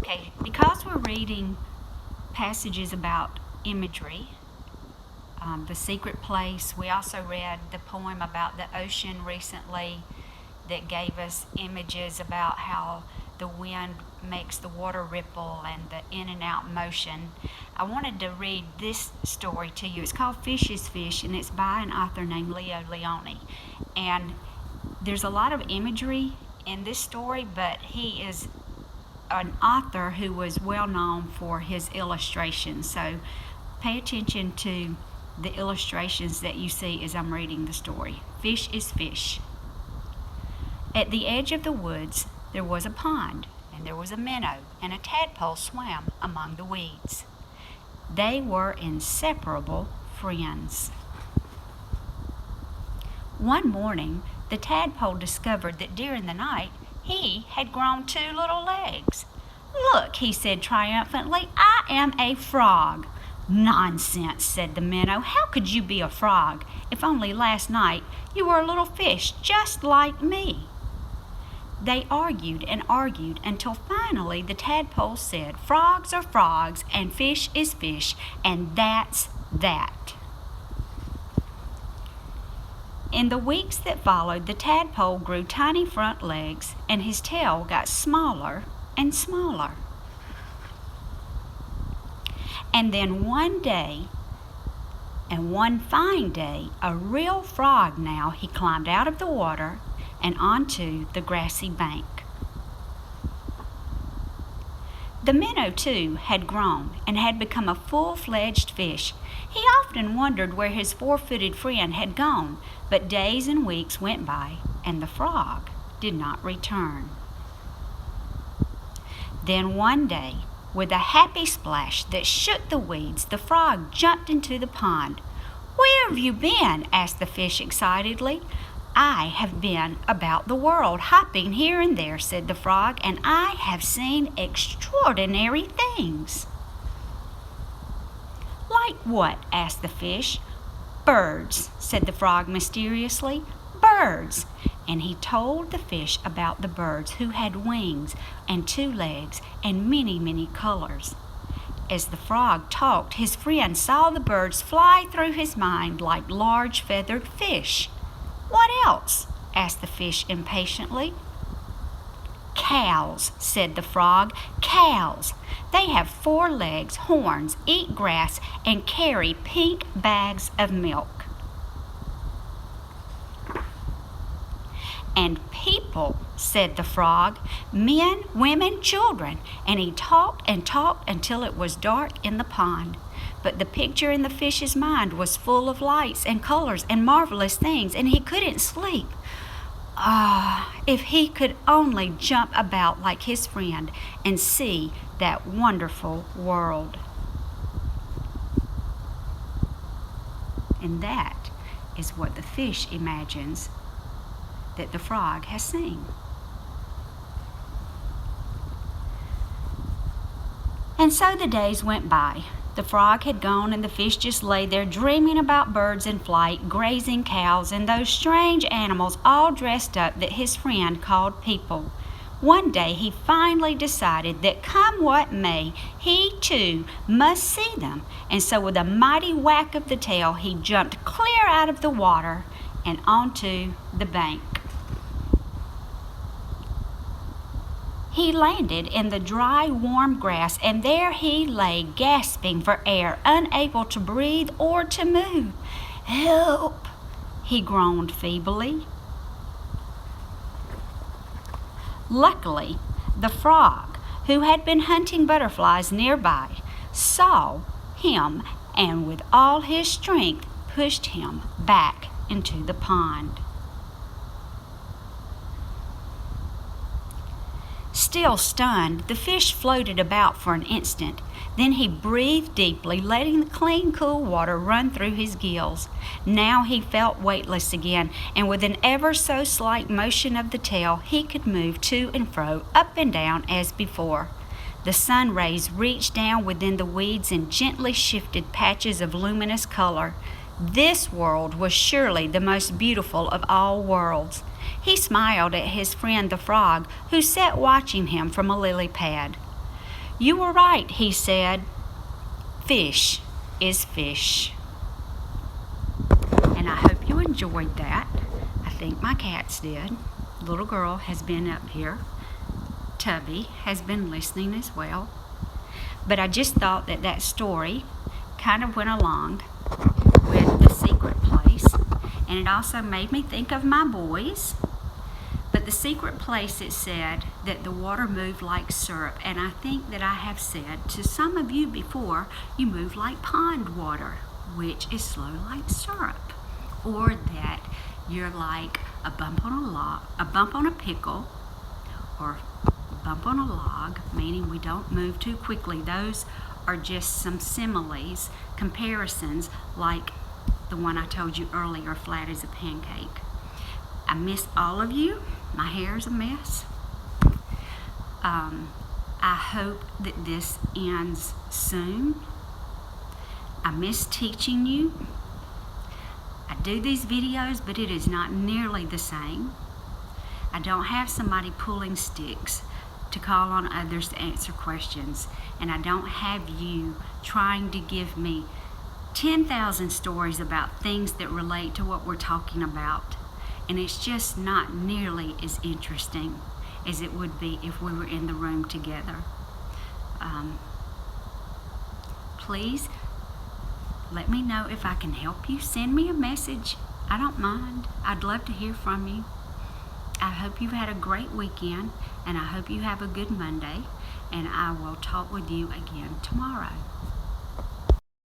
Okay, because we're reading passages about imagery, the secret place, we also read the poem about the ocean recently that gave us images about how the wind makes the water ripple and the in and out motion. I wanted to read this story to you. It's called Fish is Fish, and it's by an author named Leo Lionni. And there's a lot of imagery in this story, but he is an author who was well known for his illustrations. So pay attention to the illustrations that you see as I'm reading the story. Fish is Fish. At the edge of the woods, there was a pond, and there was a minnow, and a tadpole swam among the weeds. They were inseparable friends. One morning, the tadpole discovered that during the night, he had grown 2 little legs. "Look," he said triumphantly, "I am a frog." "Nonsense," said the minnow. "How could you be a frog, if only last night you were a little fish just like me?" They argued and argued until finally the tadpole said, "Frogs are frogs and fish is fish, and that's that." In the weeks that followed, the tadpole grew tiny front legs, and his tail got smaller and smaller. And then one fine day, a real frog now, he climbed out of the water and onto the grassy bank. The minnow, too, had grown and had become a full-fledged fish. He often wondered where his 4-footed friend had gone, but days and weeks went by, and the frog did not return. Then one day, with a happy splash that shook the weeds, the frog jumped into the pond. "Where have you been?" asked the fish excitedly. "I have been about the world, hopping here and there," said the frog, "and I have seen extraordinary things." "Like what?" asked the fish. "Birds," said the frog mysteriously. "Birds." And he told the fish about the birds who had wings and 2 legs and many, many colors. As the frog talked, his friend saw the birds fly through his mind like large feathered fish. "What else?" asked the fish impatiently. "Cows," said the frog. "Cows. They have 4 legs, horns, eat grass, and carry pink bags of milk." "And people," said the frog. "Men, women, children." And he talked and talked until it was dark in the pond. But the picture in the fish's mind was full of lights and colors and marvelous things, and he couldn't sleep. If he could only jump about like his friend and see that wonderful world. And that is what the fish imagines that the frog has seen. And so the days went by. The frog had gone, and the fish just lay there dreaming about birds in flight, grazing cows, and those strange animals all dressed up that his friend called people. One day he finally decided that come what may, he too must see them, and so with a mighty whack of the tail, he jumped clear out of the water and onto the bank. He landed in the dry, warm grass, and there he lay, gasping for air, unable to breathe or to move. "Help!" he groaned feebly. Luckily, the frog, who had been hunting butterflies nearby, saw him and with all his strength pushed him back into the pond. Still stunned, the fish floated about for an instant. Then he breathed deeply, letting the clean, cool water run through his gills. Now he felt weightless again, and with an ever so slight motion of the tail, he could move to and fro, up and down as before. The sun rays reached down within the weeds and gently shifted patches of luminous color. This world was surely the most beautiful of all worlds. He smiled at his friend the frog, who sat watching him from a lily pad. "You were right," he said. "Fish is fish." And I hope you enjoyed that. I think my cats did. Little girl has been up here. Tubby has been listening as well. But I just thought that that story kind of went along with The Secret Place. And it also made me think of my boys. But The Secret Place, it said that the water moved like syrup. And I think that I have said to some of you before, you move like pond water, which is slow like syrup. Or that you're like a bump on a log, a bump on a pickle, or bump on a log, meaning we don't move too quickly. Those are just some similes, comparisons, like the one I told you earlier, flat as a pancake. I miss all of you. My hair's a mess. I hope that this ends soon. I miss teaching you. I do these videos, but it is not nearly the same. I don't have somebody pulling sticks to call on others to answer questions, and I don't have you trying to give me 10,000 stories about things that relate to what we're talking about, and it's just not nearly as interesting as it would be if we were in the room together. Please let me know if I can help you. Send me a message. I don't mind. I'd love to hear from you. I hope you've had a great weekend, and I hope you have a good Monday, and I will talk with you again tomorrow.